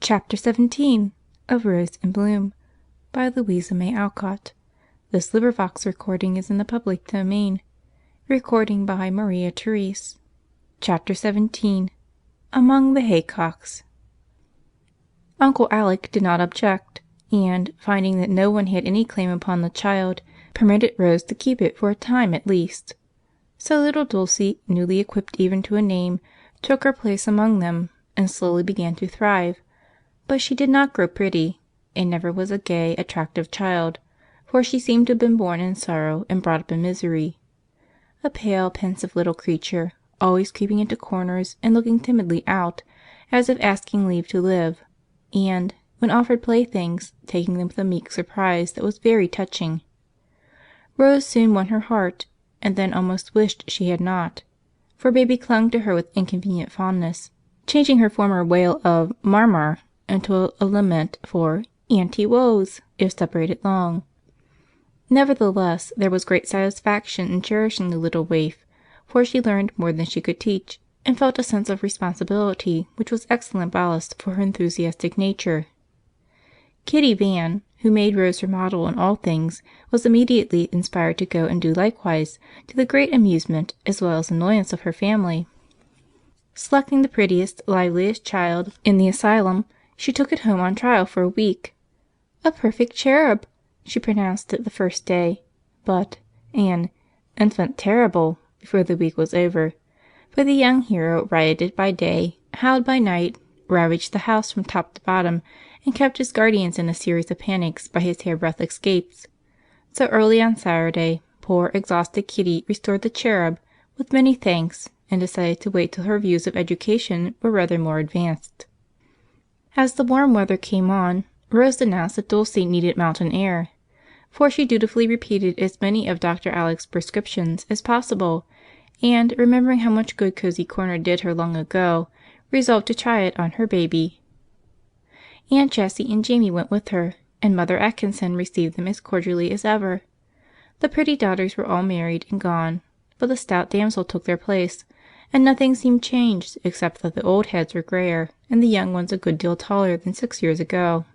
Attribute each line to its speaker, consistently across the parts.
Speaker 1: Chapter 17 of Rose in Bloom by Louisa May Alcott. This recording is in the public domain. Recording by Maria Therese. Chapter 17 Among the Haycocks. Uncle Alec did not object, and, finding that no one had any claim upon the child, permitted Rose to keep it for a time at least. So little Dulce, newly equipped even to a name, took her place among them, and slowly began to thrive. But she did not grow pretty, and never was a gay, attractive child, for she seemed to have been born in sorrow and brought up in misery. A pale, pensive little creature, always creeping into corners and looking timidly out, as if asking leave to live, and, when offered playthings, taking them with a meek surprise that was very touching. Rose soon won her heart, and then almost wished she had not, for baby clung to her with inconvenient fondness, changing her former wail of "Marmar" into a lament for "Aunty Woes" if separated long. Nevertheless, there was great satisfaction in cherishing the little waif, for she learned more than she could teach, and felt a sense of responsibility which was excellent ballast for her enthusiastic nature. Kitty Van, who made Rose her model in all things, was immediately inspired to go and do likewise, to the great amusement as well as annoyance of her family. Selecting the prettiest, liveliest child in the asylum, she took it home on trial for a week. "A perfect cherub," she pronounced it the first day, but an "infant terrible" before the week was over, for the young hero rioted by day, howled by night, ravaged the house from top to bottom, and kept his guardians in a series of panics by his hairbreadth escapes. So early on Saturday, poor, exhausted Kitty restored the cherub, with many thanks, and decided to wait till her views of education were rather more advanced. As the warm weather came on, Rose announced that Dulce needed mountain air, for she dutifully repeated as many of Dr. Alec's prescriptions as possible, and, remembering how much good Cozy Corner did her long ago, resolved to try it on her baby. Aunt Jessie and Jamie went with her, and Mother Atkinson received them as cordially as ever. The pretty daughters were all married and gone, but the stout damsel took their place, and nothing seemed changed except that the old heads were grayer and the young ones a good deal taller than 6 years ago.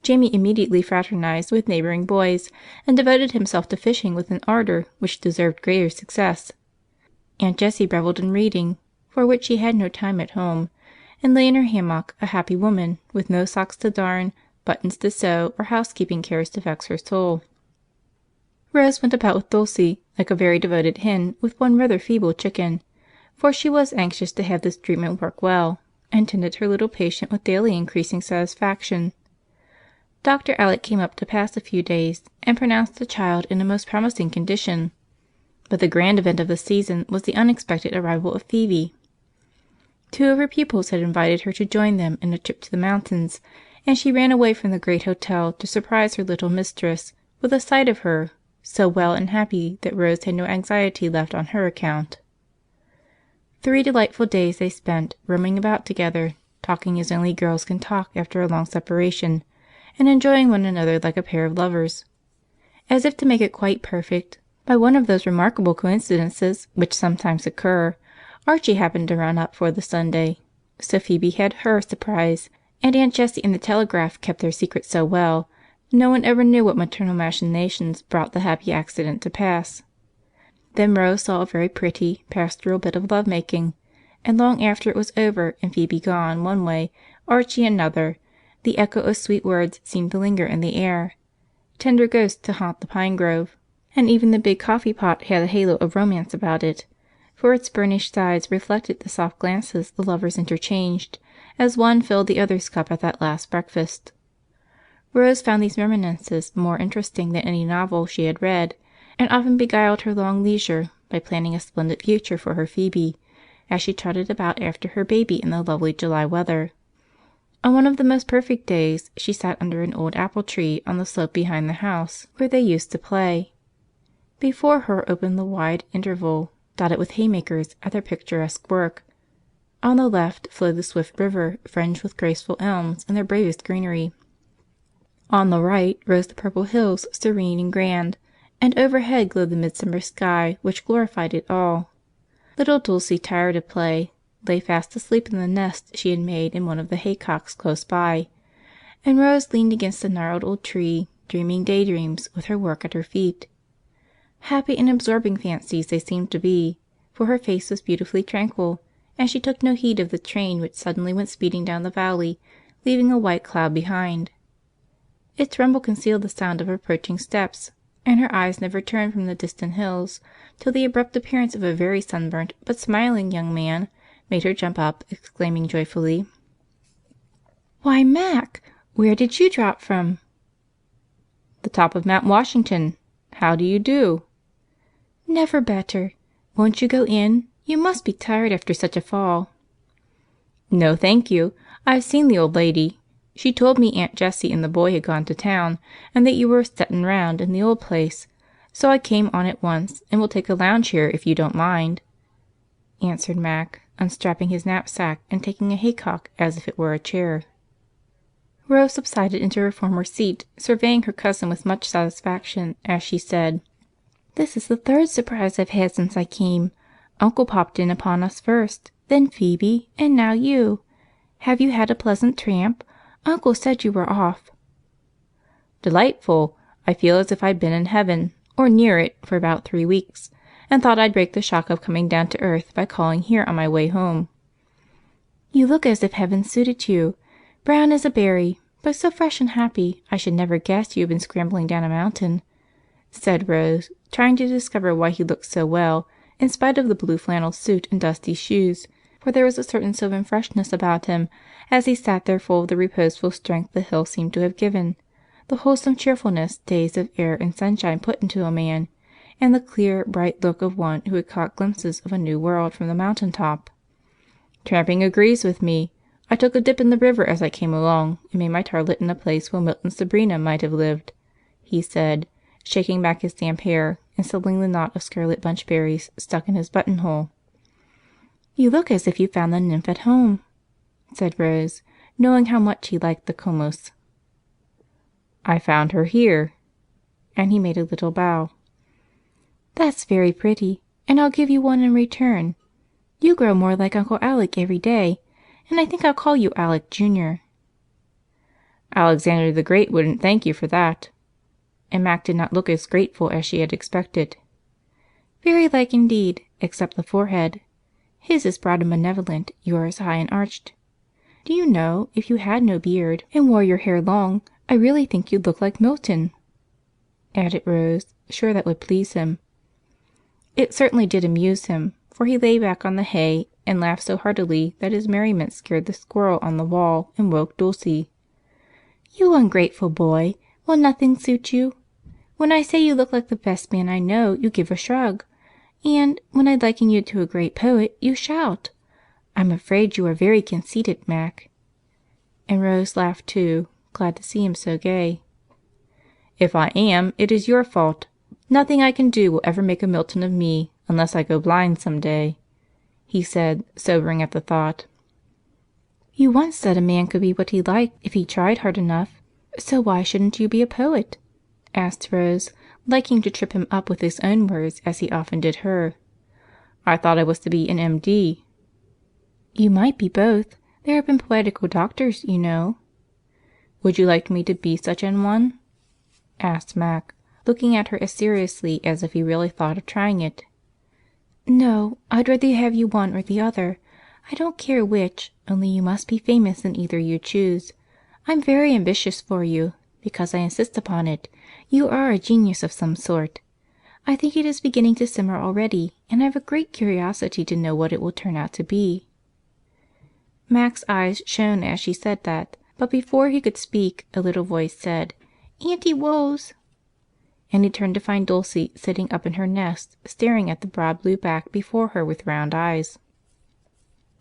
Speaker 1: Jamie immediately fraternized with neighboring boys and devoted himself to fishing with an ardor which deserved greater success. Aunt Jessie revelled in reading, for which she had no time at home, and lay in her hammock a happy woman with no socks to darn, buttons to sew, or housekeeping cares to vex her soul. Rose went about with Dulce like a very devoted hen with one rather feeble chicken, for she was anxious to have this treatment work well, and tended her little patient with daily increasing satisfaction. Dr. Alec came up to pass a few days and pronounced the child in a most promising condition, but the grand event of the season was the unexpected arrival of Phoebe. 2 of her pupils had invited her to join them in a trip to the mountains, and she ran away from the great hotel to surprise her little mistress with a sight of her, so well and happy that Rose had no anxiety left on her account. 3 delightful days they spent, roaming about together, talking as only girls can talk after a long separation, and enjoying one another like a pair of lovers. As if to make it quite perfect, by one of those remarkable coincidences which sometimes occur, Archie happened to run up for the Sunday, so Phoebe had her surprise, and Aunt Jessie and the telegraph kept their secret so well, no one ever knew what maternal machinations brought the happy accident to pass. Then Rose saw a very pretty, pastoral bit of lovemaking, and long after it was over and Phoebe gone one way, Archie another, the echo of sweet words seemed to linger in the air, tender ghosts to haunt the pine grove, and even the big coffee pot had a halo of romance about it, for its burnished sides reflected the soft glances the lovers interchanged as one filled the other's cup at that last breakfast. Rose found these reminiscences more interesting than any novel she had read, and often beguiled her long leisure by planning a splendid future for her Phoebe, as she trotted about after her baby in the lovely July weather. On one of the most perfect days she sat under an old apple tree on the slope behind the house, where they used to play. Before her opened the wide interval, dotted with haymakers at their picturesque work. On the left flowed the swift river, fringed with graceful elms in their bravest greenery. On the right rose the purple hills, serene and grand, and overhead glowed the midsummer sky, which glorified it all. Little Dulce, tired of play, lay fast asleep in the nest she had made in one of the haycocks close by, and Rose leaned against the gnarled old tree, dreaming daydreams with her work at her feet. Happy and absorbing fancies they seemed to be, for her face was beautifully tranquil, and she took no heed of the train which suddenly went speeding down the valley, leaving a white cloud behind. Its rumble concealed the sound of approaching steps, and her eyes never turned from the distant hills till the abrupt appearance of a very sunburnt but smiling young man made her jump up, exclaiming joyfully: "Why, Mac! Where did you drop from?" "The top of Mount Washington. How do you do?" "Never better. Won't you go in? You must be tired after such a fall." "No, thank you. I've seen the old lady. She told me Aunt Jessie and the boy had gone to town, and that you were settin' round in the old place, so I came on at once and will take a lounge here if you don't mind," answered Mac, unstrapping his knapsack and taking a haycock as if it were a chair. Rose subsided into her former seat, surveying her cousin with much satisfaction as she said: "This is the third surprise I've had since I came. Uncle popped in upon us first, then Phebe, and now you. Have you had a pleasant tramp? Uncle said you were off."
Speaker 2: "Delightful. I feel as if I'd been in heaven, or near it, for about 3 weeks, and thought I'd break the shock of coming down to earth by calling here on my way home."
Speaker 1: "You look as if heaven suited you. Brown as a berry, but so fresh and happy I should never guess you had been scrambling down a mountain," said Rose, trying to discover why he looked so well in spite of the blue flannel suit and dusty shoes, for there was a certain sylvan freshness about him as he sat there full of the reposeful strength the hill seemed to have given, the wholesome cheerfulness days of air and sunshine put into a man, and the clear, bright look of one who had caught glimpses of a new world from the mountain top.
Speaker 2: "Tramping agrees with me. I took a dip in the river as I came along and made my toilet in a place where Milton's Sabrina might have lived," he said, shaking back his damp hair and settling the knot of scarlet bunchberries stuck in his buttonhole.
Speaker 1: "You look as if you found the nymph at home," said Rose, knowing how much he liked the Comus.
Speaker 2: "I found her here," and he made a little bow.
Speaker 1: "That's very pretty, and I'll give you one in return. You grow more like Uncle Alec every day, and I think I'll call you Alec Jr."
Speaker 2: "Alexander the Great wouldn't thank you for that," and Mac did not look as grateful as she had expected.
Speaker 1: "Very like indeed, except the forehead. His is broad and benevolent, yours high and arched. Do you know, if you had no beard and wore your hair long, I really think you'd look like Milton," added Rose, sure that would please him. It certainly did amuse him, for he lay back on the hay and laughed so heartily that his merriment scared the squirrel on the wall and woke Dulce. "You ungrateful boy! Will nothing suit you? When I say you look like the best man I know, you give a shrug, and when I liken you to a great poet, you shout. I'm afraid you are very conceited, Mac." And Rose laughed too, glad to see him so gay.
Speaker 2: "If I am, it is your fault. Nothing I can do will ever make a Milton of me unless I go blind someday," he said, sobering at the thought.
Speaker 1: "You once said a man could be what he liked if he tried hard enough, so why shouldn't you be a poet?" asked Rose, liking to trip him up with his own words as he often did her.
Speaker 2: "I thought I was to be an M.D."
Speaker 1: "You might be both. There have been poetical doctors, you know."
Speaker 2: "Would you like me to be such an one?" asked Mac, looking at her as seriously as if he really thought of trying it.
Speaker 1: "No, I'd rather have you one or the other. I don't care which, only you must be famous in either you choose. I'm very ambitious for you, because I insist upon it. You are a genius of some sort. I think it is beginning to simmer already, and I have a great curiosity to know what it will turn out to be." Mac's eyes shone as she said that, but before he could speak, a little voice said, "Auntie Wose," and he turned to find Dulce sitting up in her nest, staring at the broad blue back before her with round eyes.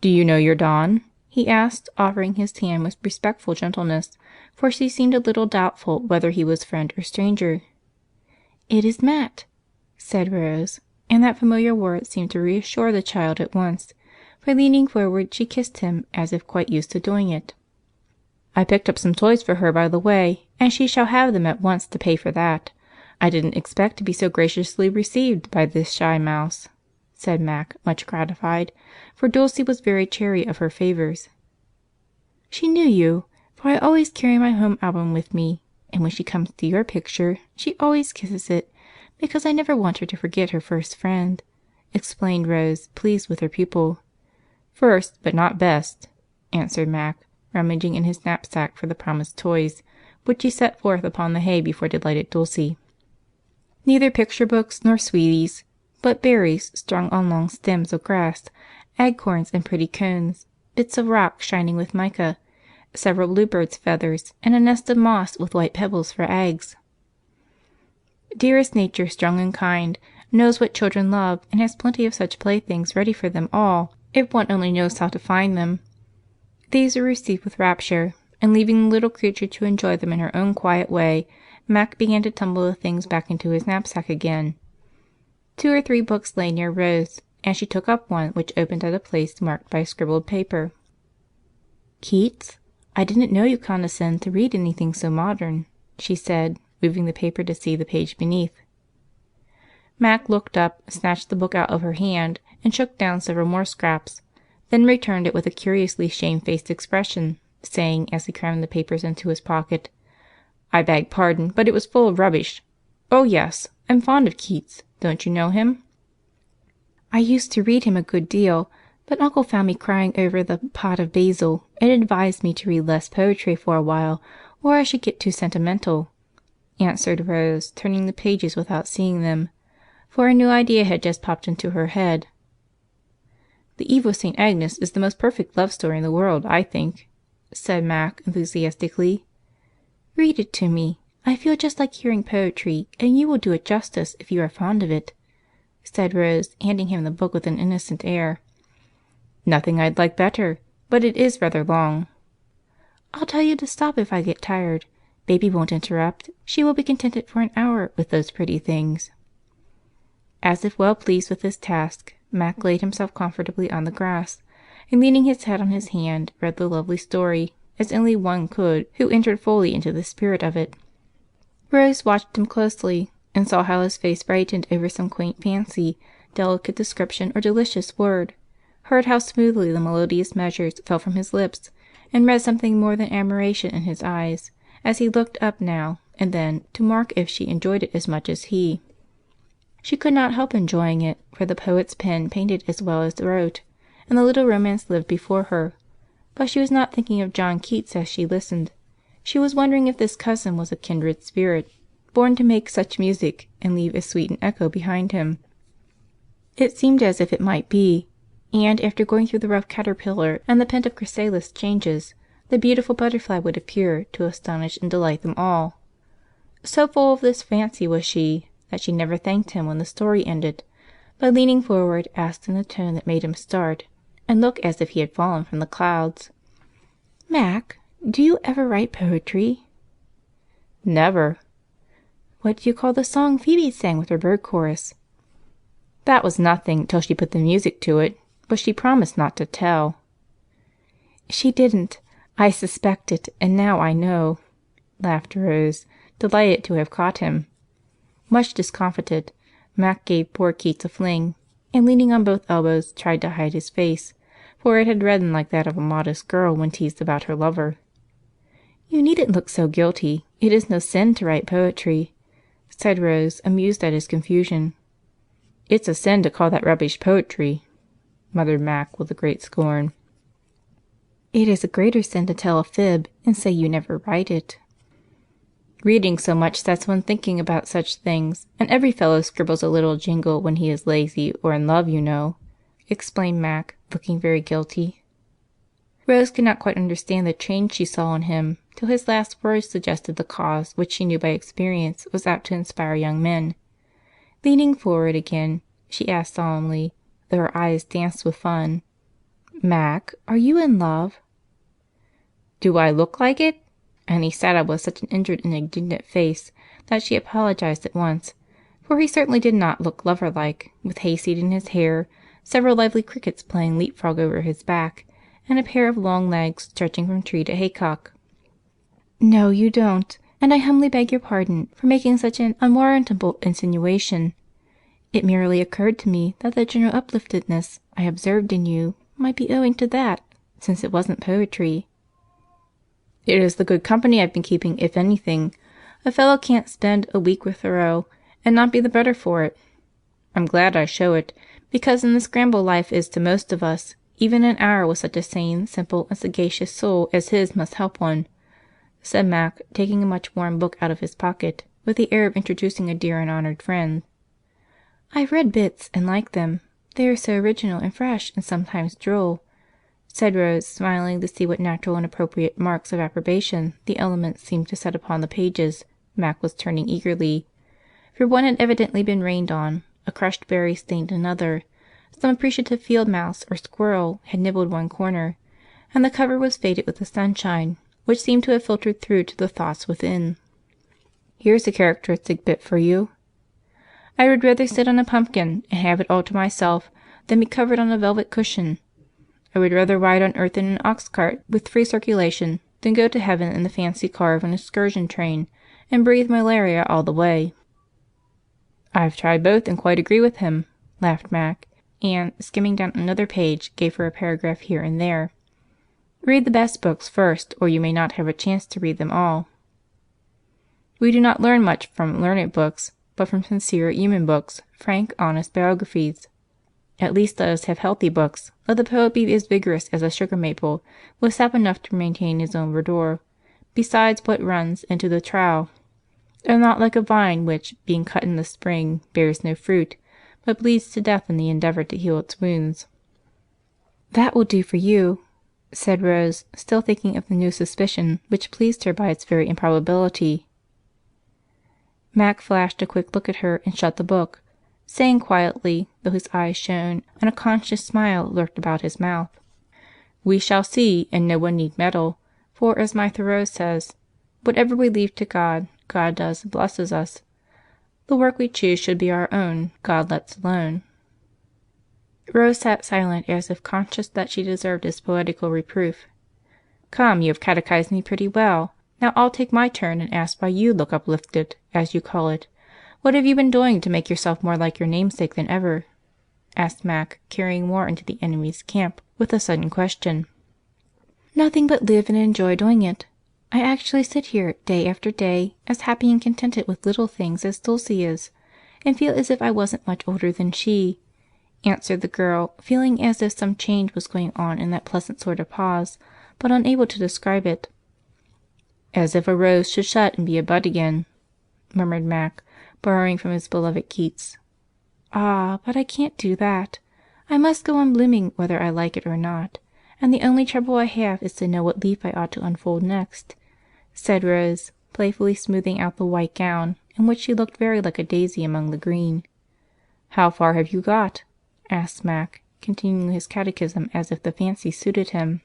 Speaker 2: "Do you know your Dawn?" he asked, offering his hand with respectful gentleness, for she seemed a little doubtful whether he was friend or stranger.
Speaker 1: "It is Matt," said Rose, and that familiar word seemed to reassure the child at once, for leaning forward she kissed him as if quite used to doing it.
Speaker 2: "I picked up some toys for her by the way, and she shall have them at once to pay for that. I didn't expect to be so graciously received by this shy mouse," said Mac, much gratified, for Dulce was very chary of her favors. "She knew you, for I always carry my home album with me, and when she comes to your picture she always kisses it, because I never want her to forget her first friend," explained Rose, pleased with her pupil. "First, but not best," answered Mac, rummaging in his knapsack for the promised toys, which he set forth upon the hay before delighted Dulce. Neither picture books nor sweeties, but berries strung on long stems of grass, acorns in pretty cones, bits of rock shining with mica, several bluebirds' feathers, and a nest of moss with white pebbles for eggs. Dearest Nature, strong and kind, knows what children love and has plenty of such playthings ready for them all if one only knows how to find them. These were received with rapture, and leaving the little creature to enjoy them in her own quiet way, Mac began to tumble the things back into his knapsack again. 2 or 3 books lay near Rose, and she took up one which opened at a place marked by scribbled paper. "Keats? I didn't know you condescended to read anything so modern," she said, moving the paper to see the page beneath. Mac looked up, snatched the book out of her hand, and shook down several more scraps, then returned it with a curiously shamefaced expression, saying as he crammed the papers into his pocket, "I beg pardon, but it was full of rubbish. Oh, yes, I'm fond of Keats. Don't you know him?" "I used to read him a good deal, but Uncle found me crying over the Pot of Basil and advised me to read less poetry for a while, or I should get too sentimental," answered Rose, turning the pages without seeing them, for a new idea had just popped into her head. "The Eve of St. Agnes is the most perfect love story in the world, I think," said Mac enthusiastically. "Read it to me. I feel just like hearing poetry, and you will do it justice if you are fond of it," said Rose, handing him the book with an innocent air. "Nothing I'd like better, but it is rather long." "I'll tell you to stop if I get tired. Baby won't interrupt. She will be contented for an hour with those pretty things." As if well pleased with his task, Mac laid himself comfortably on the grass, and leaning his head on his hand, read the lovely story, as only one could who entered fully into the spirit of it. Rose watched him closely and saw how his face brightened over some quaint fancy, delicate description, or delicious word, heard how smoothly the melodious measures fell from his lips, and read something more than admiration in his eyes as he looked up now and then to mark if she enjoyed it as much as he. She could not help enjoying it, for the poet's pen painted as well as wrote, and the little romance lived before her. But she was not thinking of John Keats as she listened. She was wondering if this cousin was a kindred spirit, born to make such music and leave as sweet an echo behind him. It seemed as if it might be, and after going through the rough caterpillar and the pent of chrysalis changes, the beautiful butterfly would appear to astonish and delight them all. So full of this fancy was she, that she never thanked him when the story ended, but leaning forward, asked in a tone that made him start and look as if he had fallen from the clouds, "Mac, do you ever write poetry?" "Never." "What do you call the song Phoebe sang with her bird chorus?" "That was nothing till she put the music to it, but she promised not to tell." "She didn't. I suspected, and now I know," laughed Rose, delighted to have caught him. Much discomfited, Mac gave poor Keats a fling, and leaning on both elbows, tried to hide his face, for it had reddened like that of a modest girl when teased about her lover. "You needn't look so guilty. It is no sin to write poetry," said Rose, amused at his confusion. "It's a sin to call that rubbish poetry," muttered Mac with a great scorn. "It is a greater sin to tell a fib and say you never write it." "Reading so much sets one thinking about such things, and every fellow scribbles a little jingle when he is lazy or in love, you know," explained Mac, looking very guilty. Rose could not quite understand the change she saw in him till his last words suggested the cause which she knew by experience was apt to inspire young men. Leaning forward again, she asked solemnly, though her eyes danced with fun, "Mac, are you in love?" "Do I look like it?" And he sat up with such an injured and indignant face that she apologized at once, for he certainly did not look lover-like, with hayseed in his hair, several lively crickets playing leapfrog over his back, and a pair of long legs stretching from tree to haycock. "No, you don't, and I humbly beg your pardon for making such an unwarrantable insinuation.
Speaker 1: It merely occurred to me that the general upliftedness I observed in you might be owing to that, since it wasn't poetry." "It is the good company I've been keeping, if anything. A fellow can't spend a week with Thoreau and not be the better for it. I'm glad I show it, because in the scramble life is to most of us, even an hour with such a sane, simple, and sagacious soul as his must help one," said Mac, taking a much worn book out of his pocket, with the air of introducing a dear and honored friend. "I've read bits and like them. They are so original and fresh and sometimes droll," said Rose, smiling to see what natural and appropriate marks of approbation the elements seemed to set upon the pages Mac was turning eagerly, for one had evidently been rained on, a crushed berry stained another, some appreciative field mouse or squirrel had nibbled one corner, and the cover was faded with the sunshine, which seemed to have filtered through to the thoughts within. "Here's a characteristic bit for you. I would rather sit on a pumpkin and have it all to myself than be covered on a velvet cushion. I would rather ride on earth in an ox cart with free circulation than go to heaven in the fancy car of an excursion train and breathe malaria all the way." "I've tried both and quite agree with him," laughed Mac, and, skimming down another page, gave her a paragraph here and there. "Read the best books first, or you may not have a chance to read them all. We do not learn much from learned books, but from sincere human books, frank, honest biographies. At least let us have healthy books. Let the poet be as vigorous as a sugar maple, with sap enough to maintain his own verdure, besides what runs into the trough, and not like a vine which, being cut in the spring, bears no fruit, but bleeds to death in the endeavor to heal its wounds." "That will do for you," said Rose, still thinking of the new suspicion which pleased her by its very improbability. Mac flashed a quick look at her and shut the book, saying quietly, though his eyes shone and a conscious smile lurked about his mouth: "We shall see, and no one need meddle, for, as my Thoreau says, 'Whatever we leave to God, God does and blesses us. The work we choose should be our own, God lets alone.'" Rose sat silent, as if conscious that she deserved his poetical reproof. "Come, you have catechized me pretty well. Now I'll take my turn and ask why you look uplifted, as you call it. What have you been doing to make yourself more like your namesake than ever?" asked Mac, carrying more into the enemy's camp with a sudden question. "Nothing but live and enjoy doing it. I actually sit here day after day, as happy and contented with little things as Dulce is, and feel as if I wasn't much older than she," answered the girl, feeling as if some change was going on in that pleasant sort of pause, but unable to describe it. "As if a rose should shut and be a bud again," murmured Mac, borrowing from his beloved Keats. "Ah, but I can't do that. I must go on blooming whether I like it or not, and the only trouble I have is to know what leaf I ought to unfold next," said Rose, playfully smoothing out the white gown, in which she looked very like a daisy among the green. "How far have you got?" asked Mac, continuing his catechism as if the fancy suited him.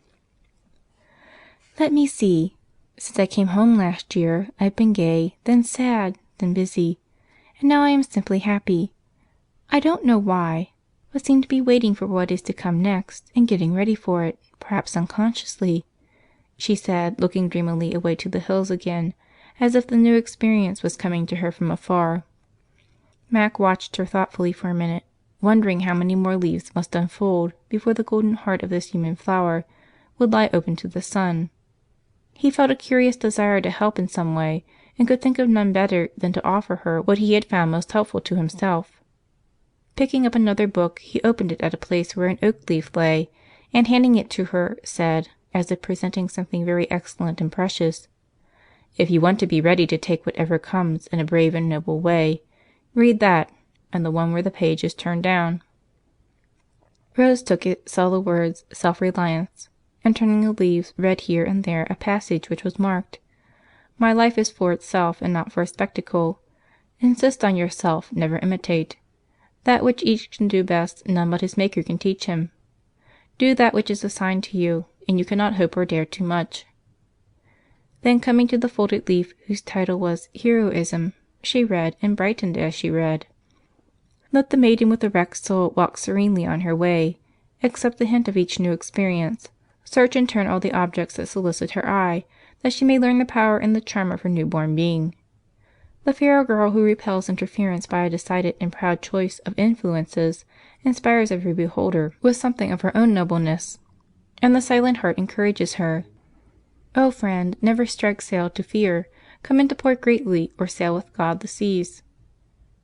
Speaker 1: "Let me see. Since I came home last year, I've been gay, then sad, then busy, and now I am simply happy. I don't know why, but seem to be waiting for what is to come next and getting ready for it, perhaps unconsciously," she said, looking dreamily away to the hills again, as if the new experience was coming to her from afar. Mac watched her thoughtfully for a minute, wondering how many more leaves must unfold before the golden heart of this human flower would lie open to the sun. He felt a curious desire to help in some way, and could think of none better than to offer her what he had found most helpful to himself. Picking up another book, he opened it at a place where an oak leaf lay, and handing it to her, said, as if presenting something very excellent and precious: "If you want to be ready to take whatever comes in a brave and noble way, read that, and the one where the page is turned down." Rose took it, saw the words "Self-Reliance," and turning the leaves, read here and there a passage which was marked: "My life is for itself and not for a spectacle. Insist on yourself, never imitate. That which each can do best none but his Maker can teach him. Do that which is assigned to you, and you cannot hope or dare too much." Then coming to the folded leaf whose title was "Heroism," she read and brightened as she read: "Let the maiden with the wrecked soul walk serenely on her way. Accept the hint of each new experience. Search in turn all the objects that solicit her eye, that she may learn the power and the charm of her newborn being.
Speaker 2: The fair girl who repels interference by a decided and proud choice of influences inspires every beholder with something of her own nobleness, and the silent heart encourages her. O friend, never strike sail to fear, come into port greatly, or sail with God the seas.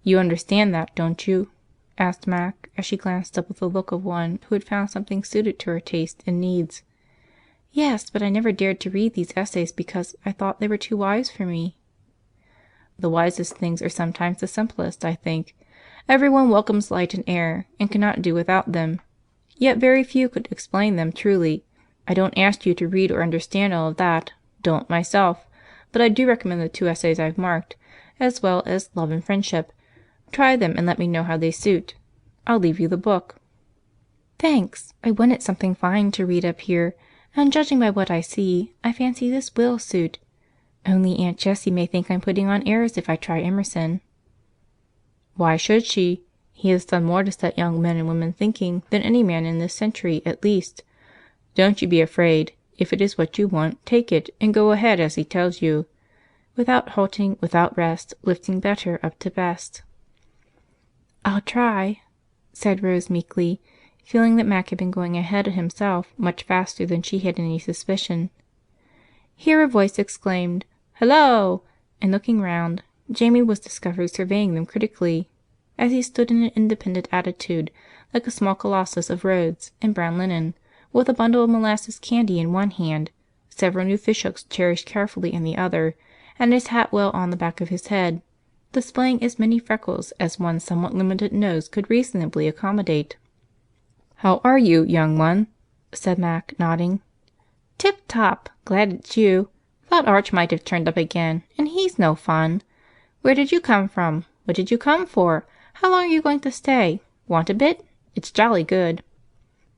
Speaker 2: You understand that, don't you? Asked Mac, as she glanced up with the look of one who had found something suited to her taste and needs. Yes, but I never dared to read these essays because I thought they were too wise for me. The wisest things are sometimes the simplest, I think. Everyone welcomes light and air, and cannot do without them. Yet very few could explain them truly. I don't ask you to read or understand all of that, don't myself, but I do recommend the 2 essays I've marked, as well as Love and Friendship. Try them and let me know how they suit. I'll leave you the book. Thanks. I wanted something fine to read up here, and judging by what I see, I fancy this will suit. Only Aunt Jessie may think I'm putting on airs if I try Emerson. Why should she? He has done more to set young men and women thinking than any man in this century, at least. Don't you be afraid. If it is what you want, take it, and go ahead as he tells you. Without halting, without rest, lifting better up to best. I'll try, said Rose meekly, feeling that Mac had been going ahead of himself much faster than she had any suspicion. Here a voice exclaimed, "Hello!" and looking round, Jamie was discovered surveying them critically, as he stood in an independent attitude, like a small colossus of Rhodes in brown linen, with a bundle of molasses candy in one hand, several new fishhooks cherished carefully in the other, and his hat well on the back of his head, displaying as many freckles as one's somewhat limited nose could reasonably accommodate. "How are you, young one?" said Mac, nodding. "Tip-top. Glad it's you. Thought Arch might have turned up again, and he's no fun. Where did you come from? What did you come for? How long are you going to stay? Want a bit? It's jolly good."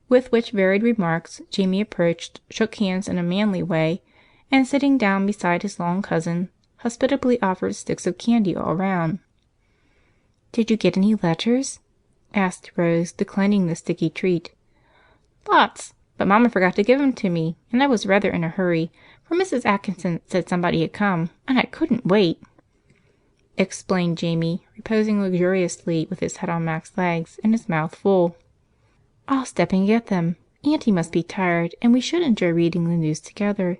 Speaker 2: With which varied remarks, Jamie approached, shook hands in a manly way, and sitting down beside his long cousin, hospitably offered sticks of candy all round. "Did you get any letters?" asked Rose, declining the sticky treat. "Lots, but Mama forgot to give 'em to me, and I was rather in a hurry, for Mrs. Atkinson said somebody had come, and I couldn't wait," explained Jamie, reposing luxuriously with his head on Mac's legs and his mouth full. "I'll step and get them. Auntie must be tired, and we should enjoy reading the news together."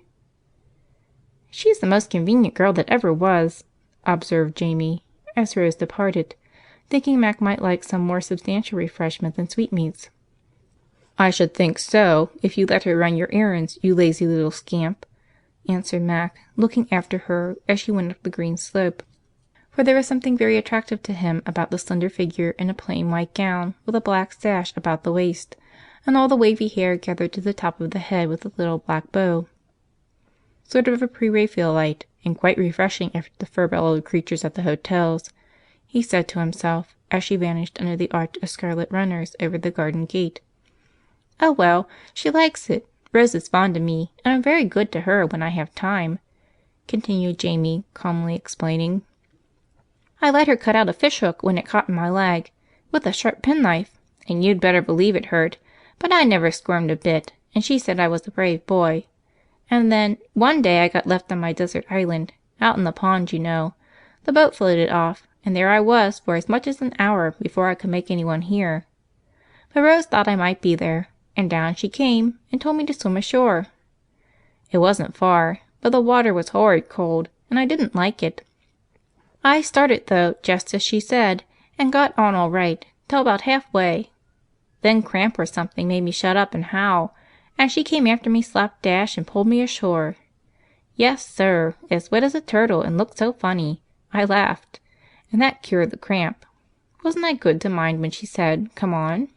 Speaker 2: "She's the most convenient girl that ever was," observed Jamie, as Rose departed, thinking Mac might like some more substantial refreshment than sweetmeats. "I should think so, if you let her run your errands, you lazy little scamp," answered Mac, looking after her as she went up the green slope, for there was something very attractive to him about the slender figure in a plain white gown with a black sash about the waist, and all the wavy hair gathered to the top of the head with a little black bow. "Sort of a pre-Raphaelite, and quite refreshing after the fur-bellowed creatures at the hotels," he said to himself as she vanished under the arch of scarlet runners over the garden gate. "Oh, well, she likes it. Rose is fond of me, and I'm very good to her when I have time," continued Jamie, calmly explaining. "I let her cut out a fishhook when it caught in my leg, with a sharp penknife, and you'd better believe it hurt, but I never squirmed a bit, and she said I was a brave boy. And then, one day I got left on my desert island, out in the pond, you know. The boat floated off, and there I was for as much as an hour before I could make anyone hear. But Rose thought I might be there, and down she came and told me to swim ashore. It wasn't far, but the water was horrid cold, and I didn't like it. I started, though, just as she said, and got on all right till about halfway. Then cramp or something made me shut up and howl, and she came after me slapdash and pulled me ashore. Yes, sir, as wet as a turtle and looked so funny. I laughed, and that cured the cramp. Wasn't I good to mind when she said, 'Come on'?"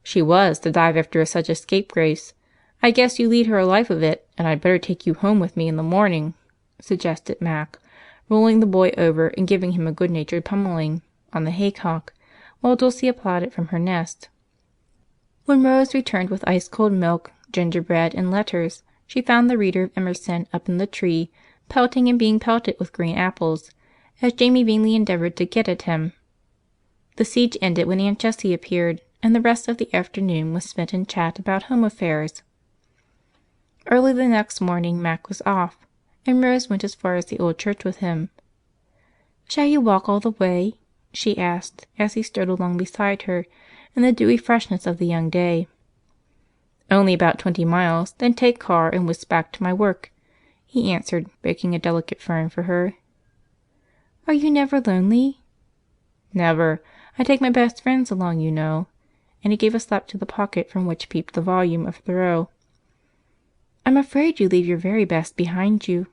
Speaker 2: "She was, to dive after such a scapegrace. I guess you lead her a life of it, and I'd better take you home with me in the morning," suggested Mac, rolling the boy over and giving him a good-natured pummeling on the haycock, while Dulce applauded from her nest. When Rose returned with ice-cold milk, gingerbread, and letters, she found the reader of Emerson up in the tree, pelting and being pelted with green apples, as Jamie vainly endeavored to get at him. The siege ended when Aunt Jessie appeared, and the rest of the afternoon was spent in chat about home affairs. Early the next morning Mac was off, and Rose went as far as the old church with him.
Speaker 1: "Shall you walk all the way?" she asked, as he strode along beside her in the dewy freshness of the young day.
Speaker 2: "Only about 20 miles, then take car and whisk back to my work," he answered, breaking a delicate fern for her.
Speaker 1: "Are you never lonely?"
Speaker 2: "Never. I take my best friends along, you know," and he gave a slap to the pocket from which peeped the volume of Thoreau.
Speaker 1: "I'm afraid you leave your very best behind you,"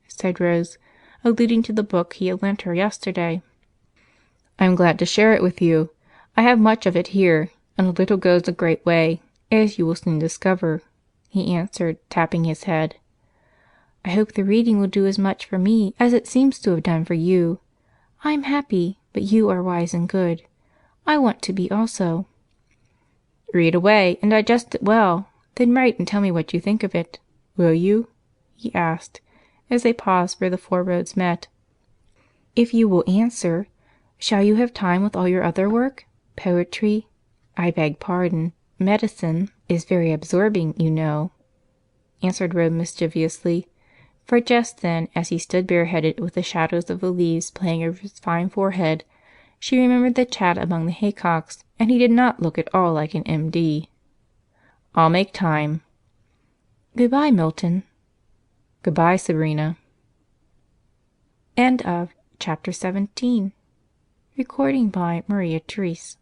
Speaker 1: said Rose, alluding to the book he had lent her yesterday.
Speaker 2: "I'm glad to share it with you. I have much of it here, and a little goes a great way, as you will soon discover," he answered, tapping his head.
Speaker 1: "I hope the reading will do as much for me as it seems to have done for you. I'm happy, but you are wise and good. I want to be also."
Speaker 2: "Read away and digest it well, then write and tell me what you think of it. Will you?" he asked, as they paused where the four roads met.
Speaker 1: "If you will answer. Shall you have time with all your other work? Poetry, I beg pardon, medicine is very absorbing, you know," answered Rose mischievously, for just then, as he stood bareheaded with the shadows of the leaves playing over his fine forehead, she remembered the chat among the Haycocks, and he did not look at all like an M.D.
Speaker 2: "I'll make time."
Speaker 1: "Goodbye, Milton."
Speaker 2: "Goodbye, Sabrina."
Speaker 1: End of Chapter 17. Recording by Maria Therese.